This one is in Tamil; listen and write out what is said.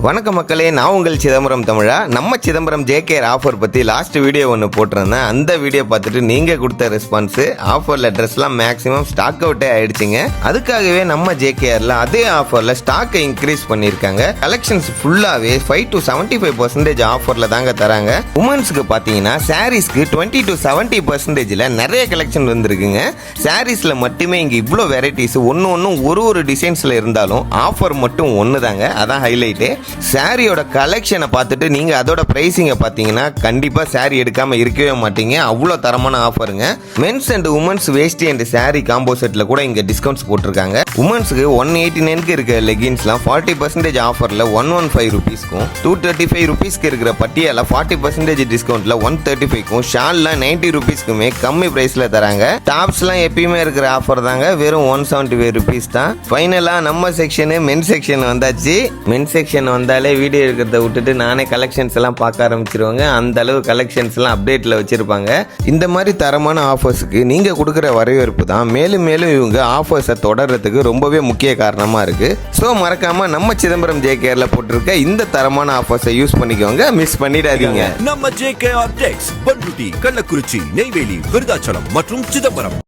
வணக்க மக்களே, நான் உங்கள் சிதம்பரம் தமிழா. நம்ம சிதம்பரம் ஜேகேஆர் ஆஃபர் பற்றி லாஸ்ட் வீடியோ ஒன்று போட்டிருந்தேன். அந்த வீடியோ பார்த்துட்டு நீங்கள் கொடுத்த ரெஸ்பான்ஸு ஆஃபரில் ட்ரெஸ்லாம் மேக்ஸிமம் ஸ்டாக் அவுட்டே ஆயிடுச்சுங்க. அதுக்காகவே நம்ம ஜேகேஆரில் அதே ஆஃபரில் ஸ்டாக்கை இன்க்ரீஸ் பண்ணியிருக்காங்க. கலெக்ஷன்ஸ் ஃபுல்லாகவே 5 to 75% ஆஃபரில் தாங்க தராங்க. உமன்ஸுக்கு பார்த்தீங்கன்னா சாரீஸ்க்கு 20 to 70% நிறைய கலெக்ஷன் வந்துருக்குங்க. சாரீஸில் மட்டுமே இங்கே இவ்வளோ வெரைட்டிஸ் ஒன்று ஒரு டிசைன்ஸில் இருந்தாலும் ஆஃபர் மட்டும் ஒன்று தாங்க. அதான் ஹைலைட்டு. சாரியோட கலெக்ஷனை பார்த்துட்டு நீங்கள் அதோட ப்ரைஸிங்கை பார்த்தீங்கன்னா கண்டிப்பாக சாரி எடுக்காமல் இருக்கவே மாட்டீங்க. அவ்வளோ தரமான ஆஃபருங்க. Men's and women's veshti and sari combo செட்டில் கூட இங்கே டிஸ்கவுண்ட்ஸ் போட்டிருக்காங்க. உமன்ஸுக்கு 189க்கு இருக்க லெகின்ஸ்லாம் 40% ஆஃபரில் 115 ருபீஸ்க்கும், 235 ருபீஸ்க்கு இருக்கிற பட்டியால 40% டிஸ்கவுண்ட்டில் 135க்கும், ஷால்லாம் 90 ருபீஸ்க்குமே கம்மி ப்ரைஸில் தராங்க. டாப்ஸ்லாம் எப்பயுமே இருக்கிற ஆஃபர் தாங்க, வெறும் 175 ருபீஸ் தான். ஃபைனலாக நம்ம செக்ஷனு மென் செக்ஷன் வந்தாச்சு. மென் செக்ஷன் வந்தாலே வீடியோ எடுக்கிறத விட்டுட்டு நானே கலெக்ஷன்ஸ் எல்லாம் பார்க்க ஆரம்பிச்சிருவாங்க. அந்த அளவு கலெக்ஷன்ஸ் எல்லாம் அப்டேட்ல வச்சிருப்பாங்க. இந்த மாதிரி தரமான ஆஃபர்ஸுக்கு நீங்க கொடுக்குற வரவேற்பு தான் மேலும் மேலும் இவங்க ஆஃபர்ஸை தொடர்றதுக்கு ரொம்பவே முக்கிய காரணமா இருக்கு. ஸோ மறக்காம நம்ம சிதம்பரம் ஜேகேஆர்ல போட்டிருக்க இந்த தரமான ஆஃபர்ஸை யூஸ் பண்ணிக்கோங்க, மிஸ் பண்ணிடாதீங்க. நம்ம ஜேகேஆர் டெக்ஸ், பண்ருட்டி, கள்ளக்குறிச்சி, நெய்வேலி, விருதாச்சலம் மற்றும் சிதம்பரம்.